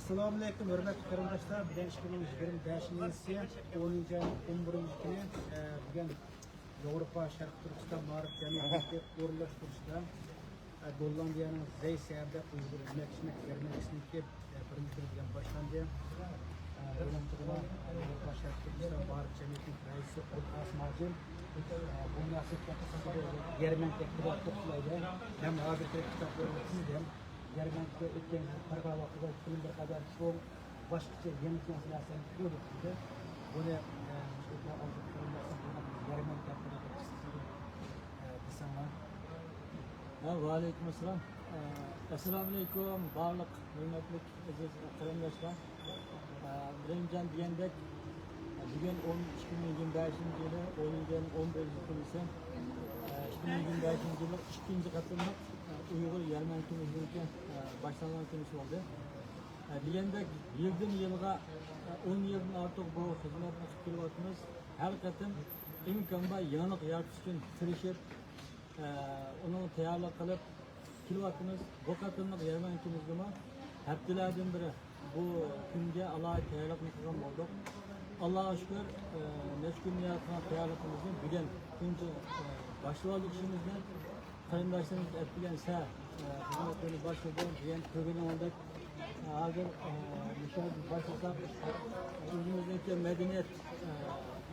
Assalomu alaykum, hurmatli qarindoshlar. Bugun 2025 yil 10 11 kuni bugun Yevropa Sharq Turkiston ma'rif jamiyati o'rinlashtirishda Gollandiyaning Zey shahrida Uyg'ur Meksik yarmarkasiki birinchi turgan boshlandi. Yevropa Sharq Turkiston ma'rif jamiyatining raisi O'lqas Majin bu munosabatda yarmarkaga to'playdi. Ham hozirgi kitoblarni chizdim. Yarmarka o'tgan qaror vaqtida bir qadar so'ng boshqacha yangi narsalarni ko'rib turdi. Buni Aleyküm selam. Assalamu alaykum barliq hurmatli aziz qarindoshlar. Birinchidan degandek bugun 2025 yili 10-11 kunisi 2025 yili ikkinchi qatimliq Uyg'ur yarmarkamizga boshlangan kunisi bo'ldi. Degandek yildan yilga 10 yildan ortiq bu xizmatni qilib kelyapmiz. Har qatim imkon bor yangilik yaratish uchun tirishib uni tayyorlab qilib kelyapmiz. Bu qatimliq yarmarkamizga haftalardan biri bu kunga alohida tayyorlab qilgan bo'ldik. Allohga shukr, necha kun tayyorligimizni bugun kunchi boshlab ishimizni qarindoshlarimiz aytgan xizmatlarni boshlagan degan ko'rganimdek hozir başlasak o'zimizniki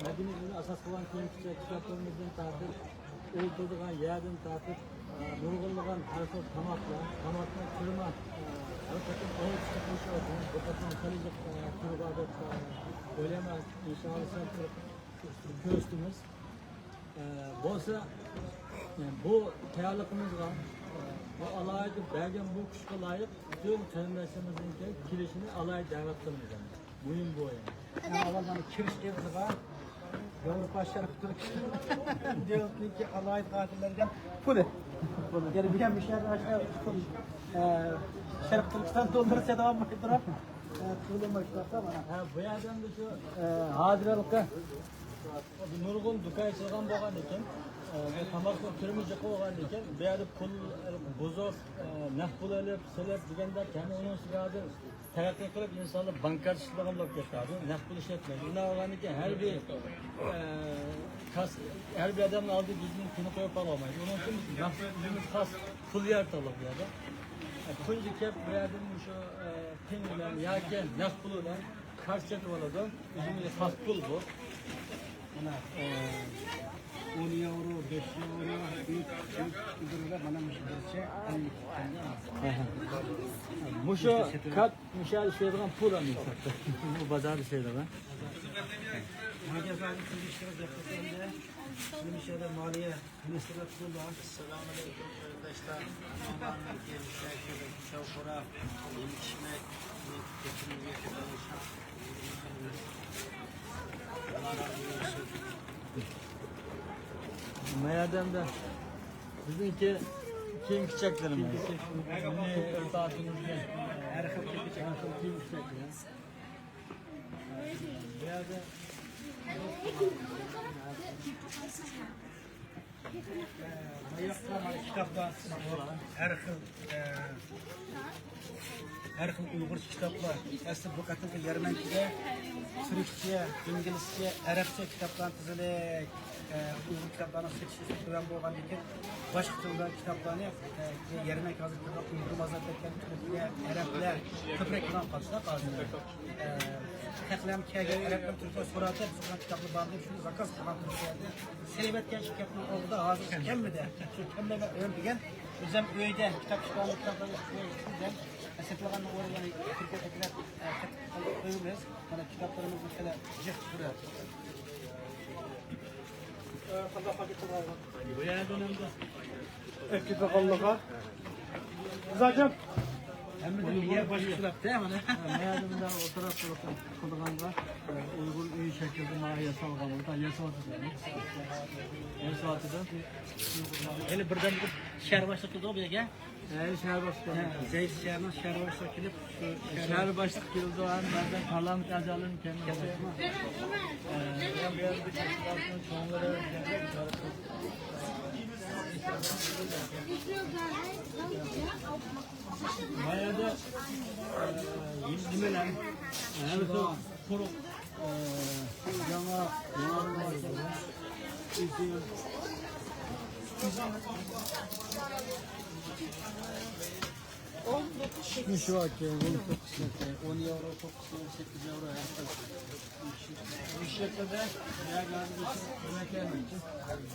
madaniyatni asos qilgan keyingi kitoblarimizdan tortib o'ldirgan yerdan tortib nurg'unlagan har xil tomoqlar turma o'ylayman inshaalloh ko'rishimiz bo'lsa bu tayyorligimizga bu alayda bergan bu kuchga loyiq bütün qarindoshimizning kelishini alayda da'vat qilamiz. Muhim bu yani. Avvaldan kirish evriga Yevropa Sharq Turkiston devletniki alayda qatillardan puli. Yani bir hem Sharq Turkiston doldursa devam ettirib pulni başlasa bana. Bu yerdan da şu hozirlikda nurg'un dukoy qilgan bo'lgan ekan. Tamoqni turmushga qo'ygan ekan. Bu yerda pul buzuq, naqd pul olib, silib deganda kendi uning ustiga taraqqiy qilib insonlar bankarchilikdan bo'lib ketadi. Naqd pul ishlatmaydi. Unda olgan ekan her bir adamın aldığı düzgün pulni qo'yib olmaydi. Onun uchun naqd pulimiz xos pul yaratib bu yerda. Pulni kep bu yerdan shu pin bilan yoki naqd pul bilan qarz chekib oladi. O'zimizga xos pul bu. Mana 10 euro, 5 euro, 3 euro bana müşteriçe Muşo kat müşahede şeyden pul almışlar. Bu pazarda şeyler ha. Magazin kuruluşları yapıldığında müşahede maliye ministrlik kurulu. Selamünaleyküm arkadaşlar. Amanın gelişler şöyle şavkura yetişmek getirmeye çalışan. Allah razı olsun. Mayadamda bizimki kiyim küçüklerimiz. Ne örtağıtımızda Her hafta kiyim küçükler. Bu yerde Mayaklar kitaplar her xil Uyg'ur kitaplar. Aslında bu qatımki yarmarkada Türkçe, İngilizce, Arapça kitaplar tizilib Uyg'ur kitaplarni seçishni ko'ran bo'lgan ekan boshqa tillar kitaplarni yarmark hozirda Uyg'ur mazhabidagi Türkçe, Araplar ko'proq bilan qolishlar hozir. Haqlam kelgan Araplar Türkçe so'radi, biz kitapni bordi, shuni zakaz qilgan Türkçe'de. Selibatgan kitapning oldida hozir kammida, shu kammaga o'rnigan o'zim uyda kitaplarni sizdan satılgan o'rnini Türkiye'dekiler qo'yamiz. Mana kitaplarimiz mesela jiq turadi. Qanday paketlar bor? bu yerden hem de Ekip qallığa. Zaten hamda yer boshqalabda mana. mayadamda o tarafta qilganda Uyg'ur uy shaklida ma'ya solgan bo'ldi. Yasoatida. Endi birdan shahar boshqa qildi bu yerga. Şehir başkanı. Zeyt şehrinin şehir başına gelip şu Şehir başkanı Yıldoğan, bazen parlament acalının kendisi. Ben bir yerde bir teşkilatın çoğunları bayağı da yemeler, hem de kuruk, şu an 10 euro, 8 euro bu şekilde veya kardeşim yemek yemek için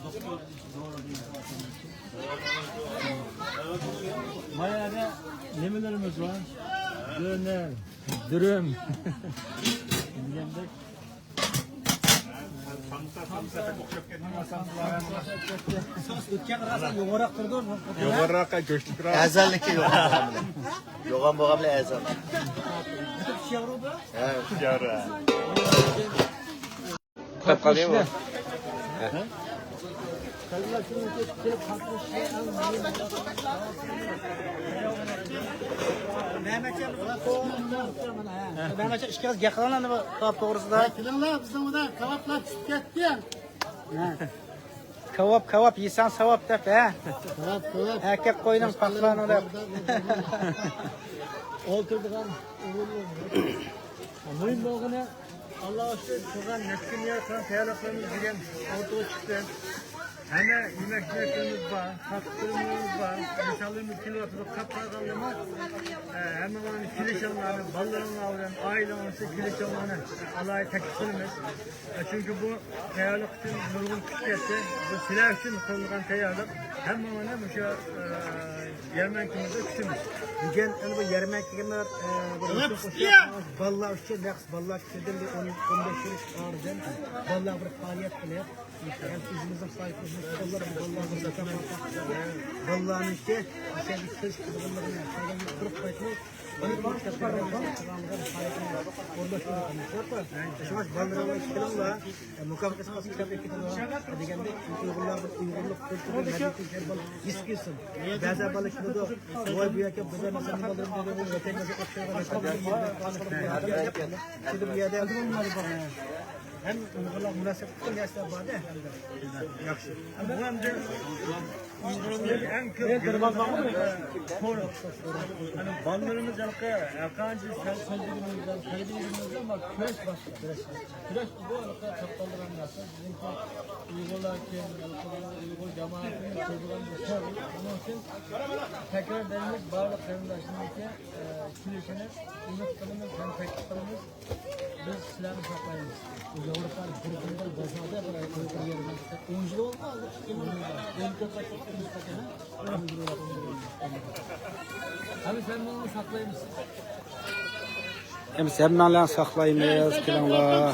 doktor doğru değil. Bayağı da yemelerimiz var. Döner, dürüm. Yemek. Ötken arasında yoğurak durdu mu? Yoğurrakka göçtük. Əzəllikə yoxan Yoxan boğamla əzəl. Bir şey oldu. Kitap kalıyor mu? Mehmetcan iki kez yakalandı bu kavap doğrusunda. Filanlar bizim burada kavaplar tüketken. Kavap yiysen sevap dep he. Kavap. Erkek koyunun paklanı dep. Oturdugan mühim olduğunu Allah aşkına çoğun neskinler kan teyarlıklarımız diyen ortaya çıktı. Hemen yemeklerimiz var, katkılarımız var, insanların kilovatılık kaplardan ama hemen onun kilişanlarını, ballarını alınan, ailelerimizi kilişanlarını Allah'a tekistirimiz. Çünkü bu teyarlık için nurgun küçükçesi, bu silah için konulan teyarlık hemen ona bu şu Yermenkimizde küçümüz. Bugün bu yermenkiler ballar için ballar kişiden bir 15 yıl ağırdan ballar bir faaliyet kılıyor. Yani bizimizin sayfasında kolları bu ballarımız zaten balların işte şey bir kız kızlarına falan kırıp kaçmış. Onu bir kitaplardan orada şunu konuşuyor. Şu an ballarına çıkıyorlar. Mukavvas nasıl kitap okuyorlar. Degende uygurluk kültürü iskiyorsun. Bazı balıkçılar da bu büyük bir mesela ballarında da bu vatandaşı okşuyorlar. Şimdi bir yerde hem uygurlar münasebet kılıyorsa bana yaxşı. Bu hem de Uygurların en kötü soru. Hani ballarımız yakancı sözcüğümüzden, kalbimizden bak küreş başlıyor. Küreş bu arada kaptandıran yapsa bizimki Uygurlar ki Uygur cemaatinin çocuklarını soru. Bunun için tekrar denilmiş bağlı karındaşındaki kilişini unuttuğumuz hem tekniklerimiz biz silahını saklayırız. Yavrular grubundan gazada bırakıyor yerine. Oyuncu olmalı. Abi sen bunu saklayır mısın? Hem sen saklaymayız kiranlar.